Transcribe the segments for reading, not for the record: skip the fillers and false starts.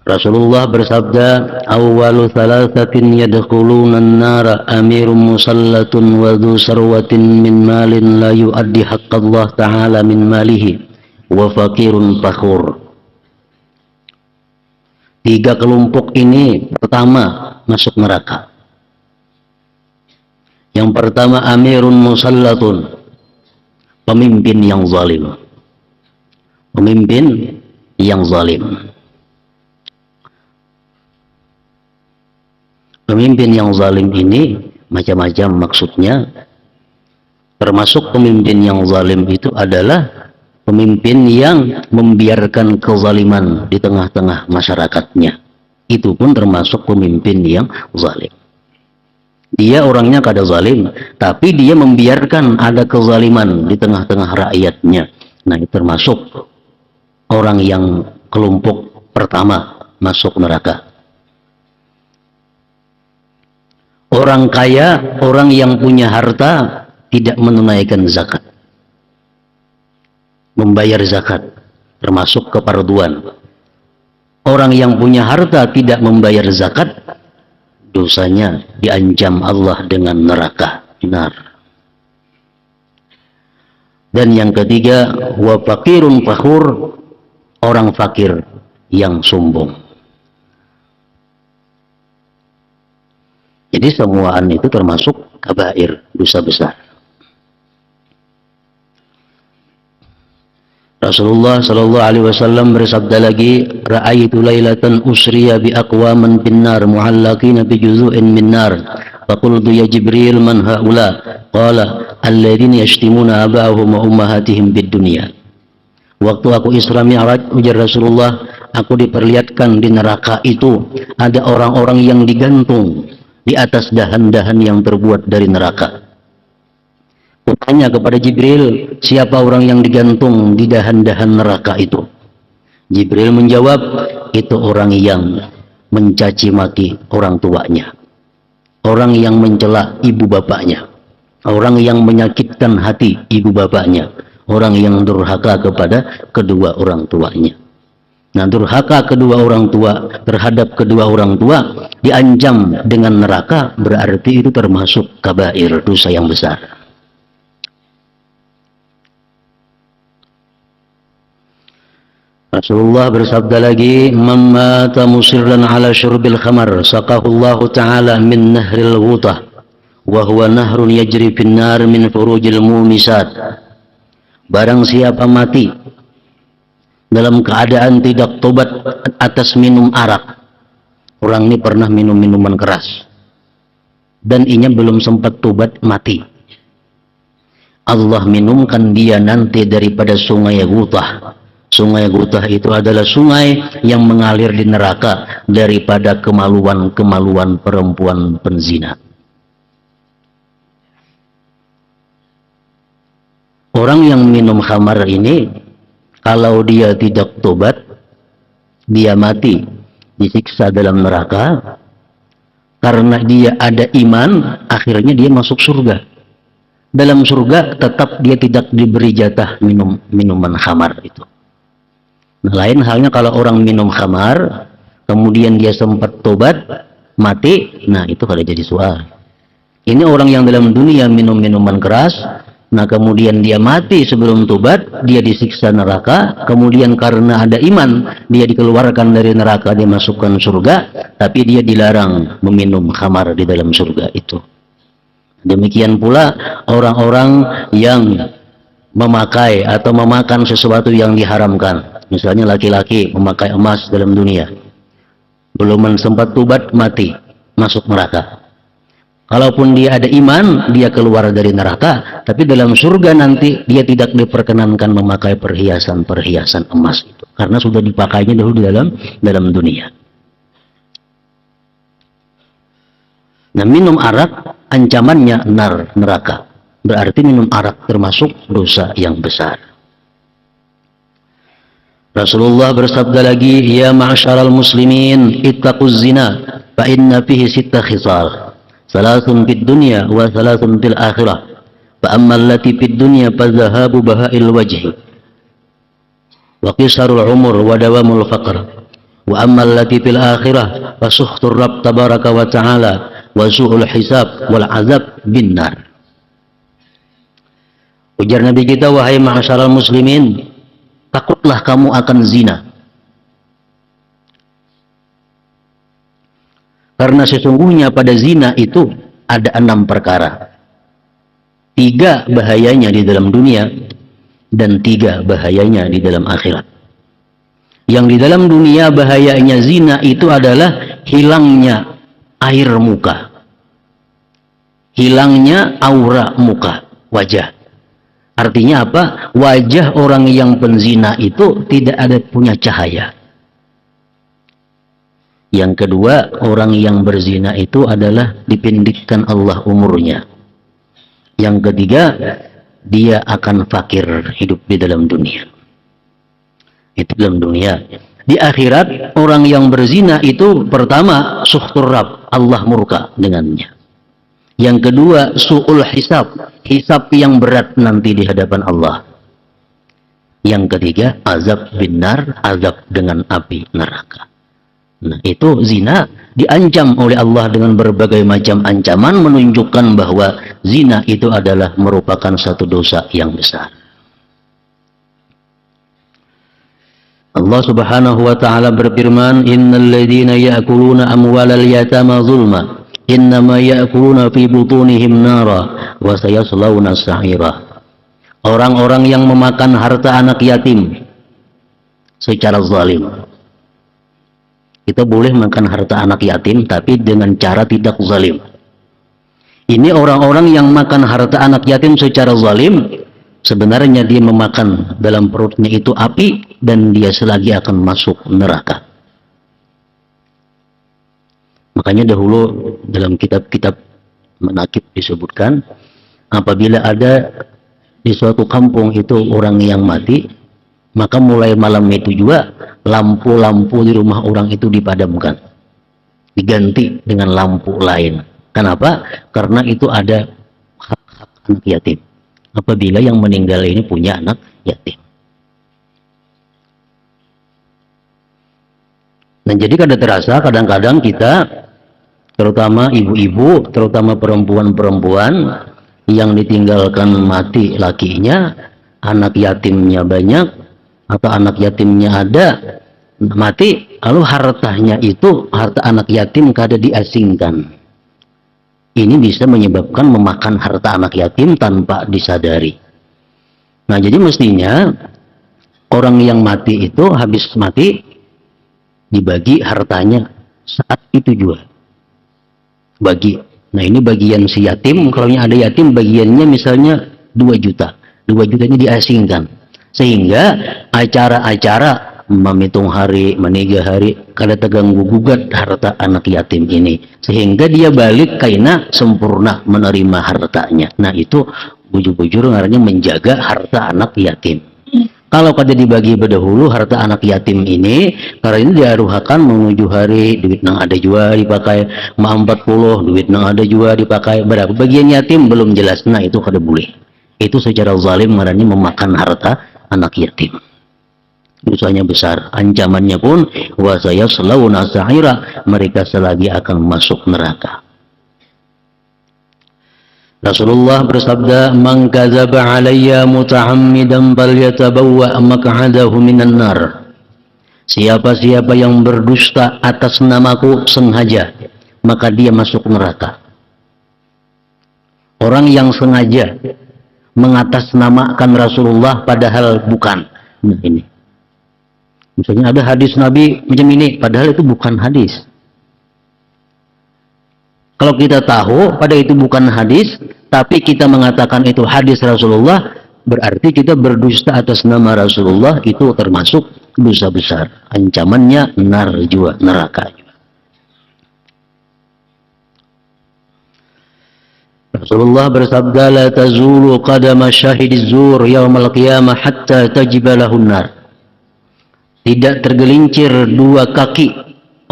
Rasulullah bersabda, "Awwalu thalathatin yadkhuluna an-nara amirun musallatun wa dhu sarwatin min malin la yu'addi haqqallah ta'ala min malihi wa faqirun fakhur." Tiga kelompok ini pertama masuk neraka. Yang pertama amirun musallatun, pemimpin yang zalim. Pemimpin yang zalim. Pemimpin yang zalim ini macam-macam maksudnya. Termasuk pemimpin yang zalim itu adalah pemimpin yang membiarkan kezaliman di tengah-tengah masyarakatnya. Itu pun termasuk pemimpin yang zalim. Dia orangnya kada zalim, tapi dia membiarkan ada kezaliman di tengah-tengah rakyatnya. Nah, itu termasuk orang yang kelompok pertama masuk neraka. Orang kaya, orang yang punya harta tidak menunaikan zakat. Membayar zakat termasuk kefarduan. Orang yang punya harta tidak membayar zakat, dosanya diancam Allah dengan neraka. Benar. Dan yang ketiga, wa faqirun fakhur, orang fakir yang sombong. Jadi semuaan itu termasuk kabair, dosa besar. Rasulullah sallallahu alaihi wasallam bersabda lagi, "Ra'aitu lailatan usriya bi aqwaman binnar mu'allaqina bi juzu'in min nar. Faqultu ya Jibril man haula?" Qala, "Alladziina yashtimuna aba'ahum wa ummahatihim bid dunya." Waktu aku Isra Mi'raj, ujar Rasulullah, aku diperlihatkan di neraka itu ada orang-orang yang digantung di atas dahan-dahan yang terbuat dari neraka. Kutanya kepada Jibril, siapa orang yang digantung di dahan-dahan neraka itu? Jibril menjawab, itu orang yang mencaci maki orang tuanya, orang yang mencela ibu bapaknya, orang yang menyakitkan hati ibu bapaknya, orang yang durhaka kepada kedua orang tuanya. Nah, durhaka kedua orang tua terhadap kedua orang tua diancam dengan neraka, berarti itu termasuk kabair, dosa yang besar. Rasulullah bersabda lagi, "Man mata musirran ala syurbil khamar, saqahullahu ta'ala min nahril ghutah, wa huwa nahrun yajri fin nar min furujil mumisat." Barang siapa mati dalam keadaan tidak tobat atas minum arak. Orang ini pernah minum minuman keras dan inya belum sempat tobat, mati. Allah minumkan dia nanti daripada sungai Ghutah. Sungai Ghutah itu adalah sungai yang mengalir di neraka daripada kemaluan-kemaluan perempuan penzina. Orang yang minum khamar ini, kalau dia tidak tobat, dia mati, disiksa dalam neraka. Karena dia ada iman, akhirnya dia masuk surga. Dalam surga tetap dia tidak diberi jatah minum minuman khamar itu. Nah, lain halnya kalau orang minum khamar, kemudian dia sempat tobat, mati, nah itu kalau jadi soal. Ini orang yang dalam dunia minum minuman keras, nah kemudian dia mati sebelum tobat, dia disiksa neraka, kemudian karena ada iman, dia dikeluarkan dari neraka, dia masukkan surga, tapi dia dilarang meminum khamar di dalam surga itu. Demikian pula orang-orang yang memakai atau memakan sesuatu yang diharamkan. Misalnya laki-laki memakai emas dalam dunia, belum sempat tobat, mati, masuk neraka. Kalaupun dia ada iman, dia keluar dari neraka, tapi dalam surga nanti dia tidak diperkenankan memakai perhiasan-perhiasan emas itu, karena sudah dipakainya dahulu di dalam dunia. Nah, minum arak ancamannya neraka. Berarti minum arak termasuk dosa yang besar. Rasulullah bersabda lagi, "Ya ma'syaral muslimin, ittaquz zina, fa inna fihi sitta khisal. Salasun fid dunya wa salasun fil akhirah. Fa ammal lati fid dunya fa dhahabu baha'il wajhi wa qisarul umur wa dawamul faqr Wa ammal lati fil akhirah fasuhtur rabb tabaraka wa ta'ala wa su'ul hisab wal azab binnar. Ujar Nabi kita, wahai ma'asyaral muslimin, takutlah kamu akan zina. Karena sesungguhnya pada zina itu ada 6 perkara. 3 bahayanya di dalam dunia dan 3 bahayanya di dalam akhirat. Yang di dalam dunia bahayanya zina itu adalah hilangnya air muka, hilangnya aura muka, wajah. Artinya apa? Wajah orang yang penzina itu tidak ada punya cahaya. Yang kedua, orang yang berzina itu adalah dipendekkan Allah umurnya. Yang ketiga, dia akan fakir hidup di dalam dunia. Itu dalam dunia. Di akhirat, orang yang berzina itu pertama, suhtur Rabb, Allah murka dengannya. Yang kedua, su'ul hisab, hisab yang berat nanti di hadapan Allah. Yang ketiga, azab binnar, azab dengan api neraka. Nah, itu zina diancam oleh Allah dengan berbagai macam ancaman, menunjukkan bahwa zina itu adalah merupakan satu dosa yang besar. Allah Subhanahu wa taala berfirman, "Innal ladzina ya'kuluna amwalal yatama zulma, innama ya'kuluna fi butunihim nara wa sayaslawna sa'ira." Orang-orang yang memakan harta anak yatim secara zalim. Kita boleh makan harta anak yatim tapi dengan cara tidak zalim. Ini orang-orang yang makan harta anak yatim secara zalim, sebenarnya dia memakan dalam perutnya itu api dan dia selagi akan masuk neraka. Makanya dahulu dalam kitab-kitab manaqib disebutkan, apabila ada di suatu kampung itu orang yang mati, maka mulai malam itu juga lampu-lampu di rumah orang itu dipadamkan, diganti dengan lampu lain. Kenapa? Karena itu ada hak-hak anak yatim. Apabila yang meninggal ini punya anak yatim. Nah, jadi kada terasa kadang-kadang kita, terutama ibu-ibu, terutama perempuan-perempuan yang ditinggalkan mati lakinya, anak yatimnya banyak, atau anak yatimnya ada, mati, lalu hartanya itu, harta anak yatim kada diasingkan. Ini bisa menyebabkan memakan harta anak yatim tanpa disadari. Nah, jadi mestinya orang yang mati itu habis mati dibagi hartanya saat itu juga. Bagi. Nah, ini bagian si yatim, kalau ada yatim bagiannya misalnya 2 juta. 2 juta ini diasingkan. Sehingga acara-acara memitung hari, meninggal hari, kada terganggu gugat harta anak yatim ini. Sehingga dia balik kaina sempurna menerima hartanya. Nah, itu bujur-bujur ngarannya menjaga harta anak yatim. Kalau kada dibagi berdahulu harta anak yatim ini, karena ini diaruhakan menuju hari, duit nang ada juga dipakai, ma 40, duit nang ada juga dipakai, berapa bagian yatim belum jelas. Nah, itu kada boleh. Itu secara zalim ngarannya memakan harta anak yatim. Dosanya besar, ancamannya pun wa sayaslawna sa'ira, mereka selagi akan masuk neraka. Rasulullah bersabda, "Man kadzaba 'alayya muta'ammidan falyatabawwa maq'adahu minan nar." Siapa-siapa yang berdusta atas namaku sengaja, maka dia masuk neraka. Orang yang sengaja mengatasnamakan Rasulullah padahal bukan. Nah, ini. Misalnya ada hadis Nabi macam ini, padahal itu bukan hadis. Kalau kita tahu pada itu bukan hadis, tapi kita mengatakan itu hadis Rasulullah, berarti kita berdusta atas nama Rasulullah, itu termasuk dosa besar. Ancamannya nar juga, neraka juga. Rasulullah bersabda, "La tazulu qadama syahidiz zur yaumal qiyamah hatta tajiba lahun nar." Tidak tergelincir 2 kaki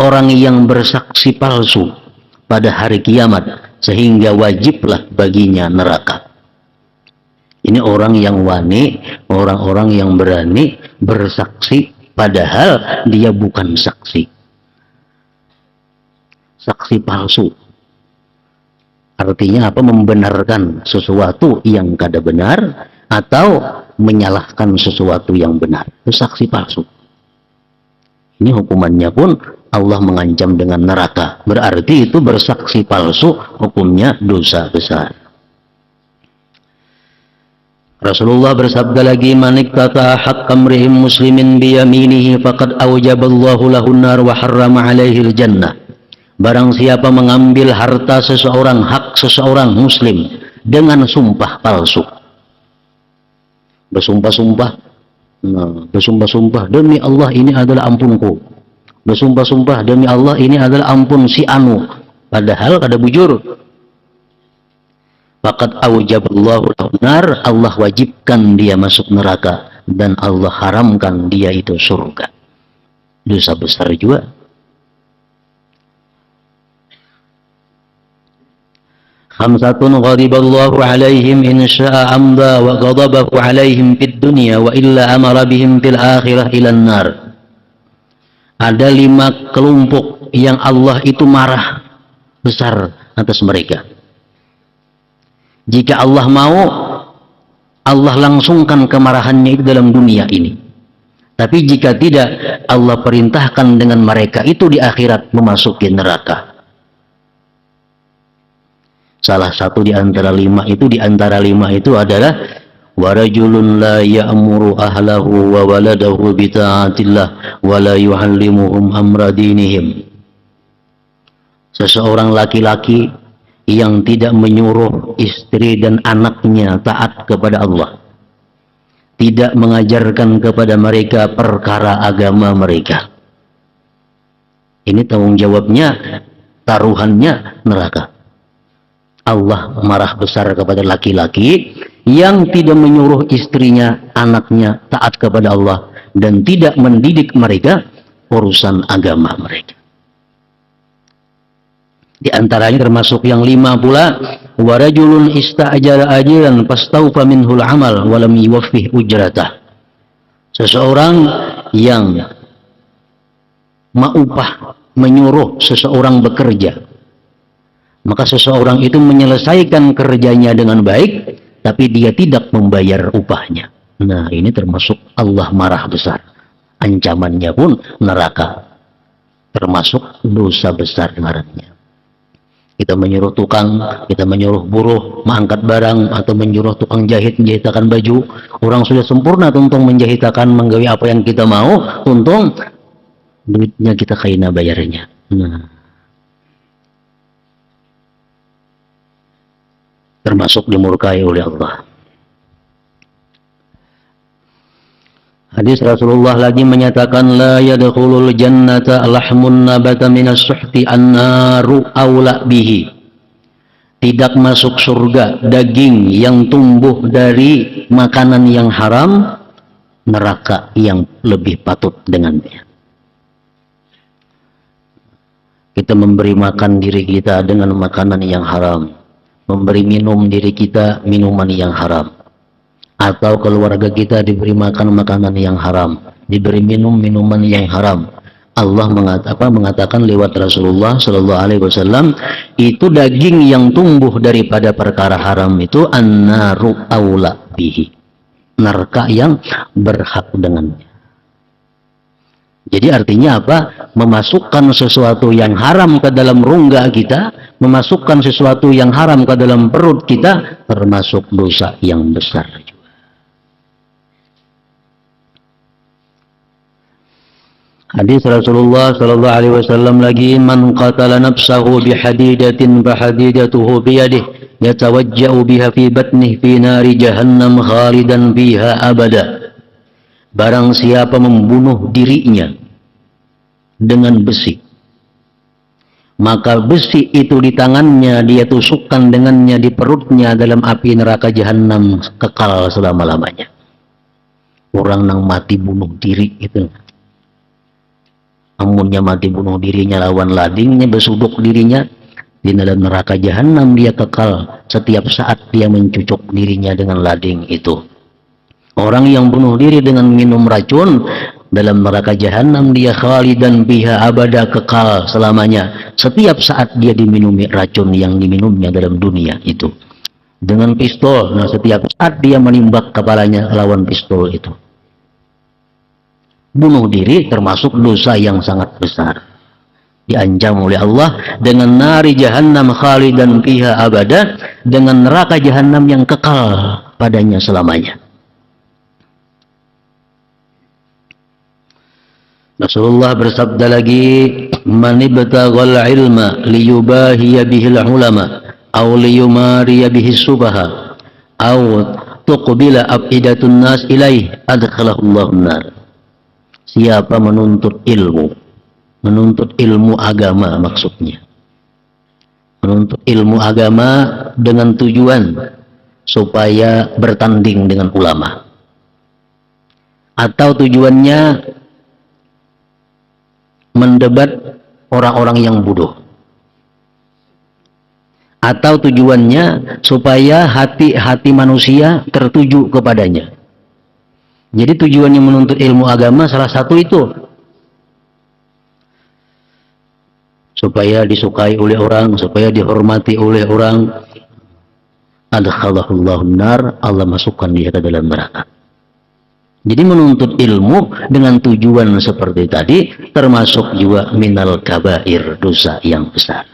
orang yang bersaksi palsu pada hari kiamat, sehingga wajiblah baginya neraka. Ini orang yang wani, orang-orang yang berani bersaksi padahal dia bukan saksi. Saksi palsu. Artinya apa? Membenarkan sesuatu yang kada benar atau menyalahkan sesuatu yang benar. Itu saksi palsu. Ini hukumannya pun Allah mengancam dengan neraka. Berarti itu bersaksi palsu, hukumnya dosa besar. Rasulullah bersabda lagi, "Man iqtata'a haqqa imri'in muslimin bi yaminihi faqad awjaballahu lahu an-nar wa harrama 'alaihi al-jannah." Barang siapa mengambil harta seseorang, hak seseorang muslim dengan sumpah palsu. Bersumpah-sumpah, bersumpah-sumpah demi Allah ini adalah ampunku. Bersumpah-sumpah demi Allah ini adalah ampun si anu. Padahal kada bujur. Faqad aujaballahu nar, Allah wajibkan dia masuk neraka dan Allah haramkan dia itu surga. Dosa besar juga. Khamsatun ghadiballahu alaihim in syaa amda wa ghadabahu alaihim fid dunya wa illa amara bihim fil akhirah ilan nar. Ada 5 kelompok yang Allah itu marah besar atas mereka. Jika Allah mau, Allah langsungkan kemarahannya itu dalam dunia ini. Tapi jika tidak, Allah perintahkan dengan mereka itu di akhirat memasuki neraka. Salah satu di antara 5 itu adalah warajulun la ya'muru ahlahu wa waladahu bi ta'atillah wa la yu'allimuhum amra dinihim. Seseorang laki-laki yang tidak menyuruh istri dan anaknya taat kepada Allah, tidak mengajarkan kepada mereka perkara agama mereka. Ini tanggung jawabnya, taruhannya neraka. Allah marah besar kepada laki-laki yang tidak menyuruh istrinya, anaknya taat kepada Allah dan tidak mendidik mereka urusan agama mereka. Di antaranya termasuk yang 5 pula, warajulun ista'jala ajiran fastawfa minhul amal wa lam yuwaffih ujratah. Seseorang yang mengupah, menyuruh seseorang bekerja, maka seseorang itu menyelesaikan kerjanya dengan baik, tapi dia tidak membayar upahnya. Nah, ini termasuk Allah marah besar. Ancamannya pun neraka. Termasuk dosa besar ngarannya. Kita menyuruh tukang, kita menyuruh buruh mengangkat barang, atau menyuruh tukang jahit menjahitakan baju. Orang sudah sempurna tuntung menjahitakan, menggawi apa yang kita mau, tuntung duitnya kita kaina bayarnya. Nah, termasuk dimurkai oleh Allah. Hadis Rasulullah lagi menyatakan, la yadkhulul jannata lahmun nabata minas suhti annaru aula bihi. Tidak masuk surga daging yang tumbuh dari makanan yang haram, neraka yang lebih patut dengannya. Kita memberi makan diri kita dengan makanan yang haram, memberi minum diri kita minuman yang haram, atau keluarga kita diberi makan makanan yang haram, diberi minum minuman yang haram. Allah mengatakan lewat Rasulullah Shallallahu Alaihi Wasallam, itu daging yang tumbuh daripada perkara haram itu annaru aula bihi, neraka yang berhak dengannya. Jadi artinya apa? Memasukkan sesuatu yang haram ke dalam rongga kita, memasukkan sesuatu yang haram ke dalam perut kita, termasuk dosa yang besar. Hadis Rasulullah sallallahu alaihi wasallam lagi, man qatala nafsahu bihadidatin fahadidatuhu biyadihi yatawajja'u biha fi batnihi fi nari jahannam khalidan fiha abada. Barang siapa membunuh dirinya dengan besi, maka besi itu di tangannya dia tusukkan dengannya di perutnya dalam api neraka jahanam kekal selama-lamanya. Orang nang mati bunuh diri itu, amunnya mati bunuh dirinya lawan ladingnya, besuduk dirinya di dalam neraka jahanam, dia kekal setiap saat dia mencucuk dirinya dengan lading itu. Orang yang bunuh diri dengan minum racun, dalam neraka jahanam, dia khalidan biha abada, kekal selamanya setiap saat dia diminumi racun yang diminumnya dalam dunia itu dengan pistol. Nah, setiap saat dia menimbak kepalanya lawan pistol itu, bunuh diri termasuk dosa yang sangat besar, diancam oleh Allah dengan nari jahannam khalidan fiha abada, dengan neraka jahanam yang kekal padanya selamanya. Rasulullah bersabda lagi, man ibtaghal ilma liyubahiya bihil ulama aw liyumariya bihis subaha aw tuqbila afidatun nas ilaih adkhalahu Allahun nar. Siapa menuntut ilmu agama, maksudnya menuntut ilmu agama dengan tujuan supaya bertanding dengan ulama, atau tujuannya mendebat orang-orang yang bodoh, atau tujuannya supaya hati-hati manusia tertuju kepadanya. Jadi tujuannya menuntut ilmu agama salah satu itu supaya disukai oleh orang, supaya dihormati oleh orang. Adkhalahullahu nar, Allah masukkan dia ke dalam neraka. Jadi menuntut ilmu dengan tujuan seperti tadi termasuk juga minal kabair, dosa yang besar.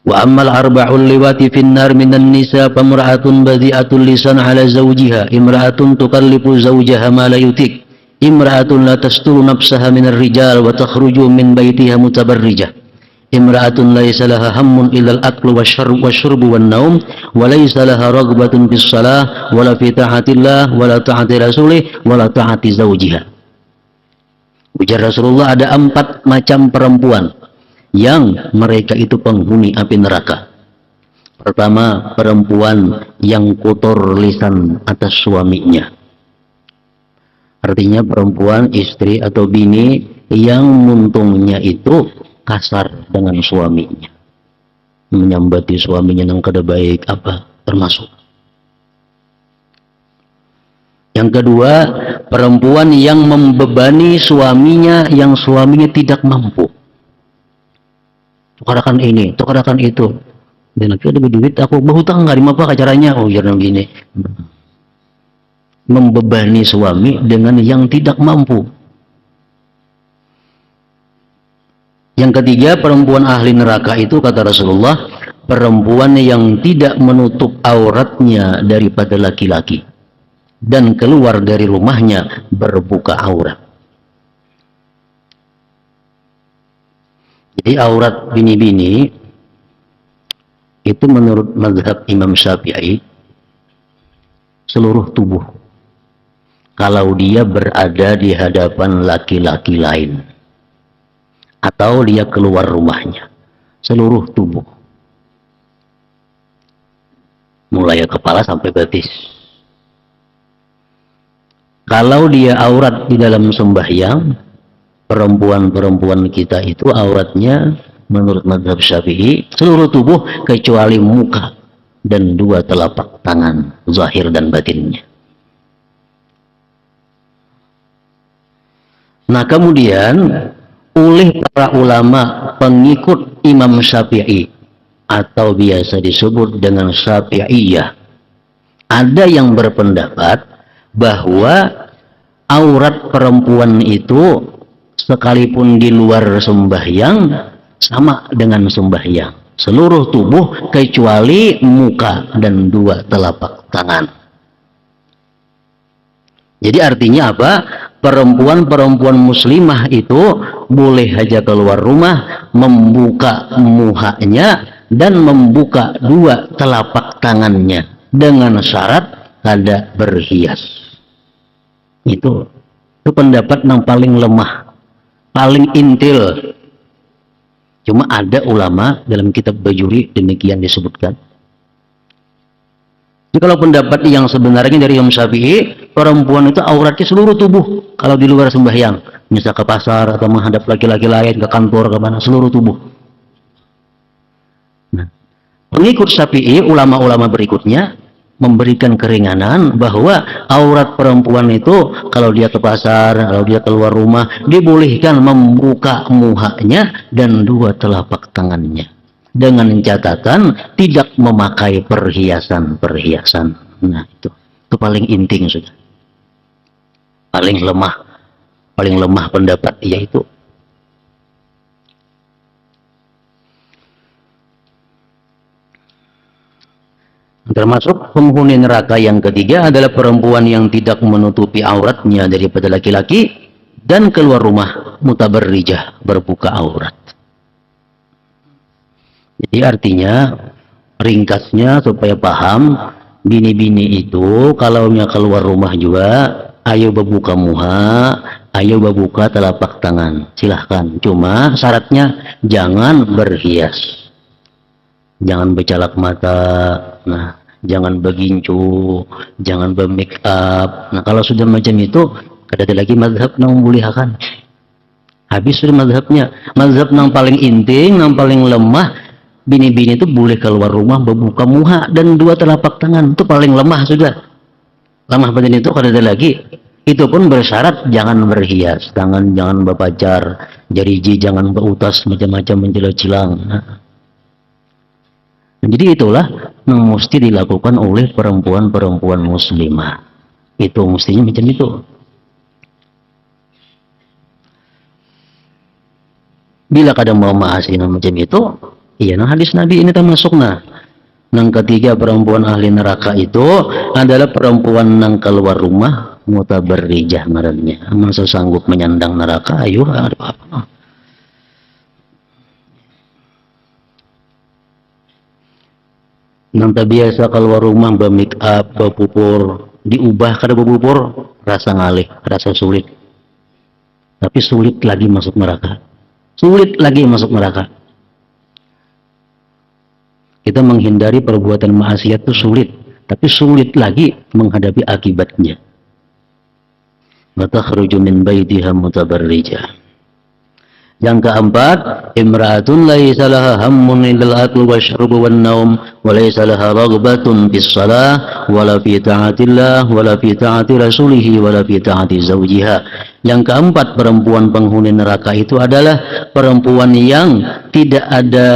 Wa ammal arba'ul liwati finnar minan nisa famra'atun badi'atul lisan ala zawjiha, imra'atun tukallifu zawjaha ma la yutik, imra'atun la tasturu nafsaha minar rijal wa takhruju min baitiha mutabarrijah, imra'atun laysa laha hammun illa al-aklu wasyurbu wan-naum wa laysa laha raghbatun fis shalah wala fi ta'atillah wala ta'ati rasulih wala ta'ati zawjiha. Ujar Rasulullah, ada 4 macam perempuan yang mereka itu penghuni api neraka. Pertama, perempuan yang kotor lisan atas suaminya. Artinya perempuan, istri atau bini yang muntungnya itu kasar dengan suaminya, menyambati suaminya yang kada baik apa termasuk. Yang kedua, perempuan yang membebani suaminya yang suaminya tidak mampu. Tukarakan ini, tukarakan itu. Dan lagi ada duit, aku berhutang nggak, apa caranya? Oh, jangan gini. Membebani suami dengan yang tidak mampu. Yang ketiga, perempuan ahli neraka itu, kata Rasulullah, perempuan yang tidak menutup auratnya daripada laki-laki dan keluar dari rumahnya berbuka aurat. Jadi aurat bini-bini itu menurut mazhab Imam Syafi'i seluruh tubuh kalau dia berada di hadapan laki-laki lain atau dia keluar rumahnya, seluruh tubuh mulai kepala sampai betis. Kalau dia aurat di dalam sembahyang, perempuan-perempuan kita itu auratnya menurut mazhab Syafi'i seluruh tubuh kecuali muka dan 2 telapak tangan, zahir dan batinnya. Nah, kemudian oleh para ulama pengikut Imam Syafi'i atau biasa disebut dengan Syafi'iyah, ada yang berpendapat bahwa aurat perempuan itu sekalipun di luar sembahyang sama dengan sembahyang, seluruh tubuh kecuali muka dan 2 telapak tangan. Jadi artinya apa? Perempuan-perempuan muslimah itu boleh saja keluar rumah membuka muhanya dan membuka 2 telapak tangannya dengan syarat kada berhias. Itu pendapat yang paling lemah, paling intil. Cuma ada ulama dalam kitab Bajuri demikian disebutkan. Jadi kalau pendapat yang sebenarnya dari Imam Syafi'i, perempuan itu auratnya seluruh tubuh kalau di luar sembahyang, misal ke pasar atau menghadap laki-laki lain, ke kantor, ke mana, seluruh tubuh. Nah, pengikut Syafi'i, ulama-ulama berikutnya memberikan keringanan bahwa aurat perempuan itu kalau dia ke pasar, kalau dia keluar rumah, dibolehkan membuka muhanya dan dua telapak tangannya dengan catatan tidak memakai perhiasan-perhiasan. Nah, itu paling inting sudah. Paling lemah pendapat yaitu termasuk penghuni neraka yang ketiga adalah perempuan yang tidak menutupi auratnya daripada laki-laki dan keluar rumah mutabarrijah, berbuka aurat. Jadi artinya ringkasnya supaya paham, bini-bini itu kalau keluar rumah juga ayo berbuka muha, ayo berbuka telapak tangan, silahkan. Cuma syaratnya jangan berhias, jangan bercalak mata, nah, jangan bergincu, jangan bermake up. Nah, kalau sudah macam itu, ada lagi mazhab yang membolehkan. Habis sudah mazhabnya. Mazhab yang paling inting, yang paling lemah, bini-bini itu boleh keluar rumah berbuka muha dan dua telapak tangan. Itu paling lemah sudah. Lemah badan itu kalau ada lagi, itu pun bersyarat jangan berhias, tangan jangan berpacar, jari jangan berutas macam-macam mencilang. Nah, jadi itulah yang mesti dilakukan oleh perempuan-perempuan muslimah. Itu mestinya macam itu. Bila kadang mau maasi macam itu, iya, nah hadis Nabi ini termasuk nah. Yang ketiga perempuan ahli neraka itu adalah perempuan yang keluar rumah mutabarrijah ngarannya. Masa sanggup menyandang neraka, ayo ada apa-apa. Yang biasa keluar rumah bermake up, berpupur, diubah kada berpupur, rasa ngalih, rasa sulit. Tapi sulit lagi masuk neraka. Sulit lagi masuk neraka. Kita menghindari perbuatan maksiat itu sulit, tapi sulit lagi menghadapi akibatnya. Matakhruju min baitiha mutabarrijah. Yang keempat, imra'atun laisa laha hammun illal aklu wasyurbu wan naum wa laisa laha raghbatun fis shalah wala fi ta'atillah wala fi ta'ati rasulih wala fi ta'ati zawjiha. Yang keempat, perempuan penghuni neraka itu adalah perempuan yang tidak ada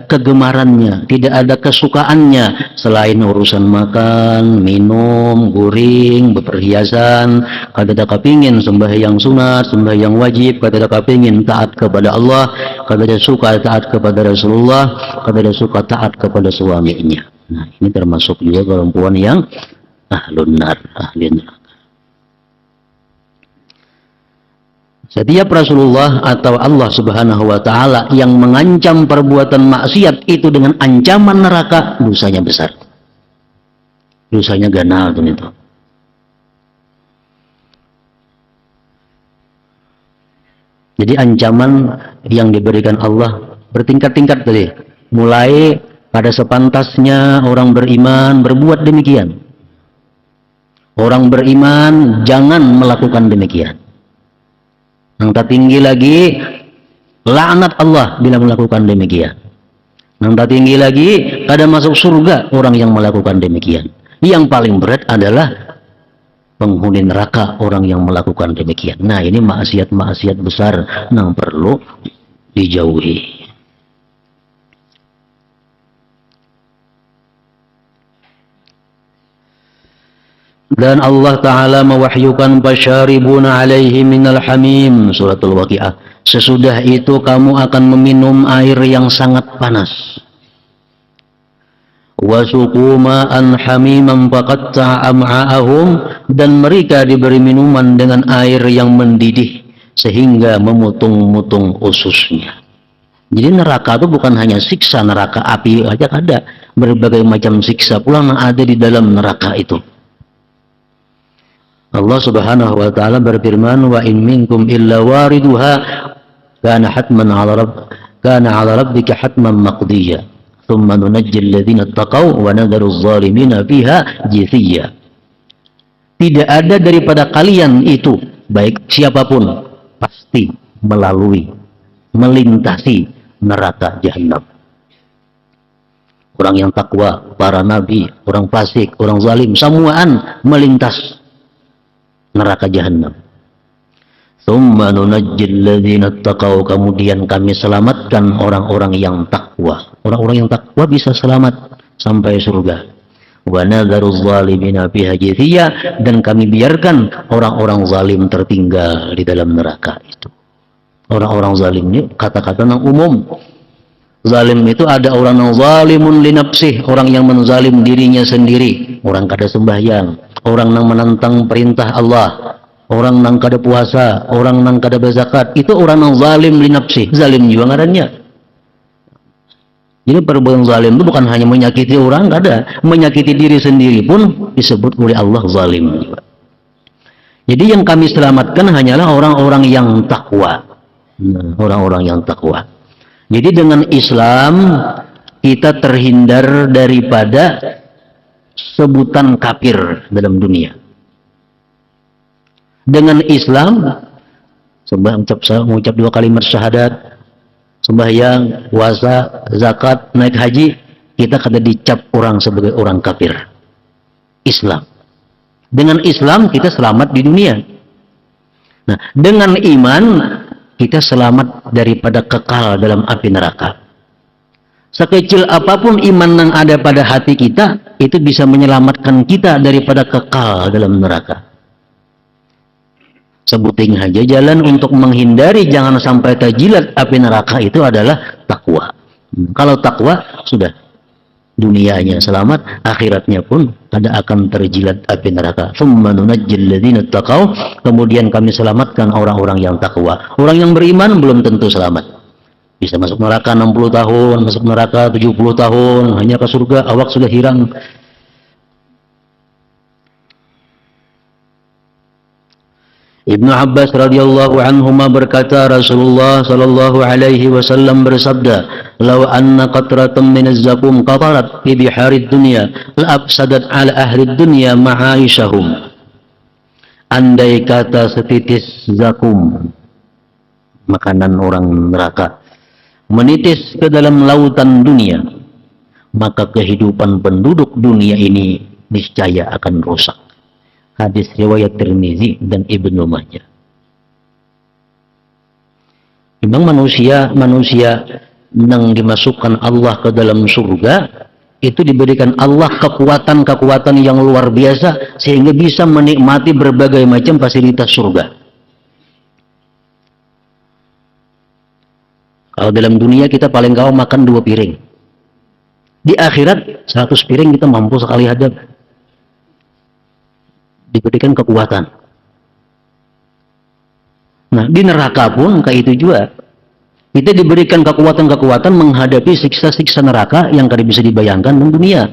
kegemarannya, tidak ada kesukaannya selain urusan makan, minum, guring, berperhiasan, kada ada kepingin sembahyang sunat, sembahyang wajib, kada ada kepingin taat kepada Allah, kada ada suka taat kepada Rasulullah, kada ada suka taat kepada suaminya. Nah, ini termasuk juga perempuan yang ahlun nar, ahli neraka. Setiap Rasulullah atau Allah Subhanahu wa Ta'ala yang mengancam perbuatan maksiat itu dengan ancaman neraka, dosanya besar, dosanya ganal itu. Jadi ancaman yang diberikan Allah bertingkat-tingkat tadi, mulai pada sepantasnya orang beriman berbuat demikian. Orang beriman jangan melakukan demikian. Yang tertinggi lagi, laknat Allah bila melakukan demikian. Yang tertinggi lagi, kada masuk surga orang yang melakukan demikian. Yang paling berat adalah penghuni neraka orang yang melakukan demikian. Nah, ini maksiat-maksiat besar yang perlu dijauhi. Dan Allah Ta'ala mewahyukan fasyaribuna alaihi minal hamim, suratul Waqiah. Sesudah itu kamu akan meminum air yang sangat panas. Wasuqu ma'an hamiman faqatta'a am'a'ahum, dan mereka diberi minuman dengan air yang mendidih sehingga memutung-mutung ususnya. Jadi neraka itu bukan hanya siksa neraka api aja, ada berbagai macam siksa pula yang ada di dalam neraka itu. Allah Subhanahu wa Ta'ala berfirman, wa in minkum illa wariduha kana 'ala rabbika hatman maqdiyya thumma nunajjil ladzina taqaw wa nadharu adh-dhalimina fiha jithiya. Tidak ada daripada kalian itu, baik siapapun, pasti melintasi neraka jahanam. orang yang takwa, para nabi, orang fasik, orang zalim, semuaan melintas neraka jahanam. Tsumma nunajjil ladzina taqaw, kemudian kami selamatkan orang-orang yang takwa. Orang-orang yang takwa bisa selamat sampai surga. Wa nadharuz zalimina fiha jithiya, dan kami biarkan orang-orang zalim tertinggal di dalam neraka itu. Orang-orang zalim ini kata-kata yang umum. Zalim itu ada orang yang zalimun li nafsih, orang yang menzalim dirinya sendiri, orang kada sembahyang, orang yang menentang perintah Allah, orang yang kada puasa, orang yang kada berzakat, itu orang yang zalim li nafsih. Zalim juga ngarannya. Jadi perbuatan zalim itu bukan hanya menyakiti orang, kada, menyakiti diri sendiri pun disebut oleh Allah zalim juga. Jadi yang kami selamatkan hanyalah orang-orang yang takwa. Orang-orang yang takwa. Jadi dengan Islam kita terhindar daripada sebutan kafir dalam dunia. Dengan Islam, mengucap 2 kalimat syahadat, sembahyang, puasa, zakat, naik haji, kita kada dicap orang sebagai orang kafir. Islam. Dengan Islam kita selamat di dunia. Nah, dengan iman kita selamat daripada kekal dalam api neraka. Sekecil apapun iman yang ada pada hati kita, itu bisa menyelamatkan kita daripada kekal dalam neraka. Sebuting aja jalan untuk menghindari jangan sampai terjilat api neraka itu adalah takwa. Kalau takwa sudah dunianya selamat, akhiratnya pun ada akan terjilat api neraka. Tsumma nunajjil ladzina taqaw, kemudian kami selamatkan orang-orang yang takwa. Orang yang beriman belum tentu selamat. Bisa masuk neraka 60 tahun, masuk neraka 70 tahun, hanya ke surga awak sudah hilang. Ibnu Abbas radhiyallahu anhuma berkata, Rasulullah sallallahu alaihi wasallam bersabda, "Law anna qatratan min az-zakum qatarat fi biharid dunya, la afsadat ala ahli dunya ma'aishahum." Andai kata setitis zakum, makanan orang neraka, menitis ke dalam lautan dunia, maka kehidupan penduduk dunia ini niscaya akan rusak. Hadis riwayat Tirmizi dan Ibnu Majah. Memang manusia yang dimasukkan Allah ke dalam surga itu diberikan Allah kekuatan-kekuatan yang luar biasa sehingga bisa menikmati berbagai macam fasilitas surga. Kalau dalam dunia kita paling kau makan 2 piring. Di akhirat 100 piring kita mampu sekali hadap. Diberikan kekuatan. Nah, di neraka pun kayak itu juga. Kita diberikan kekuatan-kekuatan menghadapi siksa-siksa neraka yang kada bisa dibayangkan di dunia.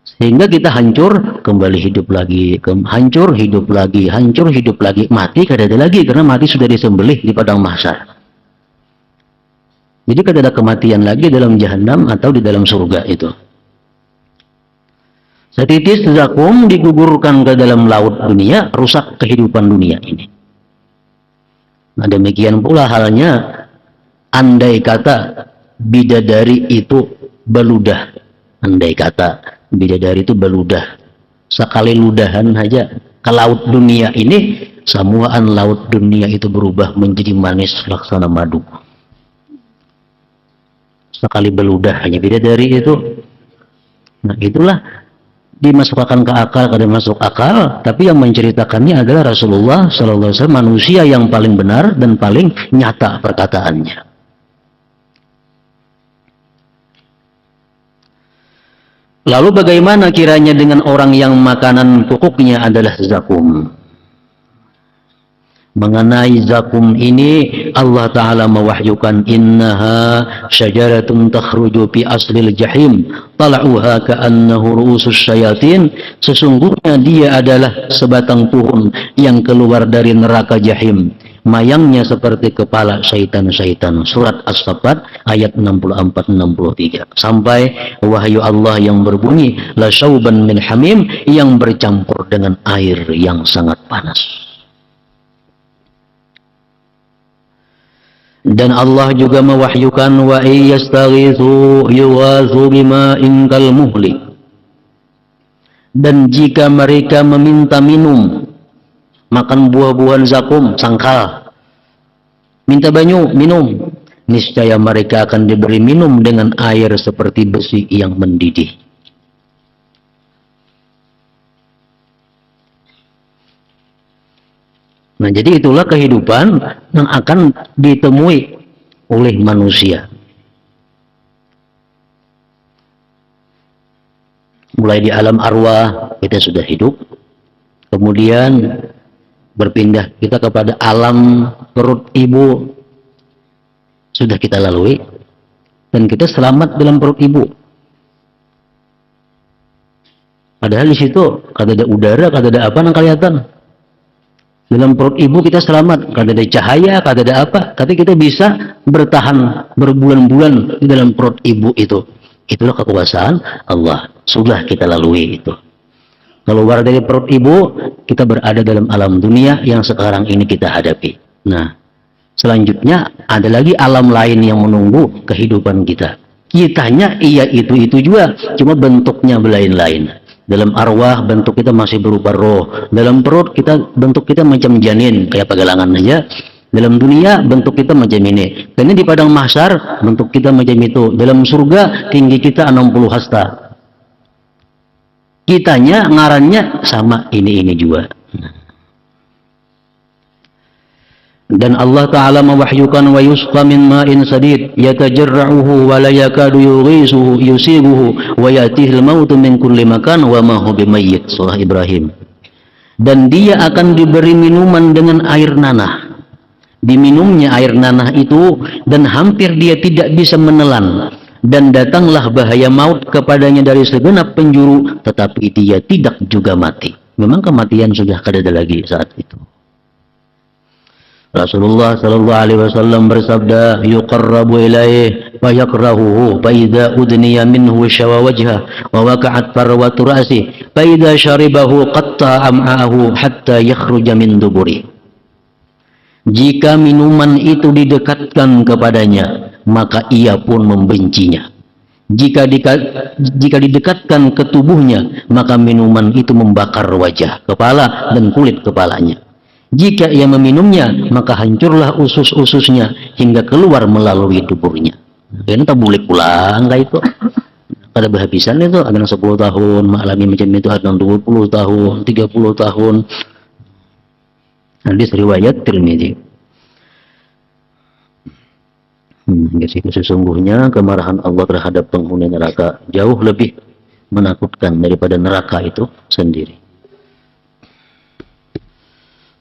Sehingga kita hancur, kembali hidup lagi, hancur, hidup lagi, hancur, hidup lagi, mati kada ada lagi karena mati sudah disembelih di padang mahsyar. Jadi kada ada kematian lagi dalam jahanam atau di dalam surga itu. Setitis zakum digugurkan ke dalam laut dunia, rusak kehidupan dunia ini. Nah, demikian pula halnya andai kata bidadari itu beludah. Andai kata bidadari itu beludah. Sekali ludahan saja ke laut dunia ini, semuaan laut dunia itu berubah menjadi manis laksana madu. Sekali beludah hanya bidadari itu. Nah, itulah dimasukkan ke akal, kada masuk akal, tapi yang menceritakannya adalah Rasulullah sallallahu alaihi wasallam, manusia yang paling benar dan paling nyata perkataannya. Lalu bagaimana kiranya dengan orang yang makanan pokoknya adalah zakum? Mengenai zakum ini Allah Ta'ala mewahyukan, innaha syajaratun takhruju fi aslil jahim tal'uha ka'annahu ru'usus syayatin, sesungguhnya dia adalah sebatang pohon yang keluar dari neraka jahim, mayangnya seperti kepala syaitan-syaitan. Surat As-Saffat ayat 64-63 sampai wahyu Allah yang berbunyi, la syauban min hamim, yang bercampur dengan air yang sangat panas. Dan Allah juga mewahyukan wa iyastaghitsu yughatsu bima'in kalmuhli. Dan jika mereka meminta minum, makan buah-buahan zakum, sangkal, minta banyu, minum, niscaya mereka akan diberi minum dengan air seperti besi yang mendidih. Nah, jadi itulah kehidupan yang akan ditemui oleh manusia. Mulai di alam arwah kita sudah hidup, kemudian berpindah kita kepada alam perut ibu, sudah kita lalui, dan kita selamat dalam perut ibu. Padahal di situ kada ada udara, kada ada apa yang kelihatan. Dalam perut ibu kita selamat, kada ada cahaya, kada ada apa, tapi kita bisa bertahan berbulan-bulan di dalam perut ibu itu. Itulah kekuasaan Allah. Sudah kita lalui itu. Keluar dari perut ibu, kita berada dalam alam dunia yang sekarang ini kita hadapi. Nah, selanjutnya ada lagi alam lain yang menunggu kehidupan kita. Kitanya iya itu juga, cuma bentuknya lain-lain. Dalam arwah bentuk kita masih berupa roh. Dalam perut kita bentuk kita macam janin, kayak pegalangan aja. Dalam dunia bentuk kita macam ini. Karena di padang mahsyar bentuk kita macam itu. Dalam surga tinggi kita 60 hasta. Kitanya ngarannya sama ini juga. Dan Allah Ta'ala mewahyukan wa yusqa min ma'in sadid yatajarra'uhu wa la yakadu yughisuhu yusighuhu wa yatihil mautu min kulli makan wa ma huwa bimayyit. Surah Ibrahim. Dan dia akan diberi minuman dengan air nanah. Diminumnya air nanah itu dan hampir dia tidak bisa menelan, dan datanglah bahaya maut kepadanya dari segenap penjuru, tetapi dia tidak juga mati. Memang kematian sudah kada ada lagi saat itu. Rasulullah sallallahu alaihi wasallam bersabda, yuqarrabu ilaihi wa yakrahuhu fa idza udniya minhu shawa wajha wa waqa'at farwatu ra'si fa idza sharibahu qatta am'ahu hatta yakhruja min duburi. Jika minuman itu didekatkan kepadanya, maka ia pun membencinya. Jika didekatkan ke tubuhnya, maka minuman itu membakar wajah, kepala, dan kulit kepalanya. Jika ia meminumnya, maka hancurlah usus-ususnya hingga keluar melalui duburnya. Ini tak boleh pulang kayak itu. Ada berhabisan itu, ada yang 10 tahun mengalami macam itu, ada yang 20 tahun, 30 tahun. Hadis riwayat Tirmidzi. Jadi sesungguhnya kemarahan Allah terhadap penghuni neraka jauh lebih menakutkan daripada neraka itu sendiri.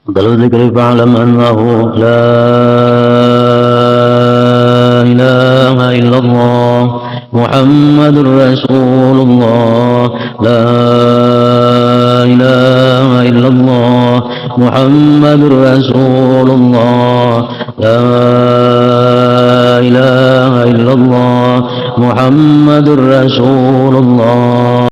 Dalam zikri fa'lam annahu la ilaha illallah Muhammadur Rasulullah, la ilaha illallah Muhammadur Rasulullah, la ilaha illallah Muhammadur Rasulullah.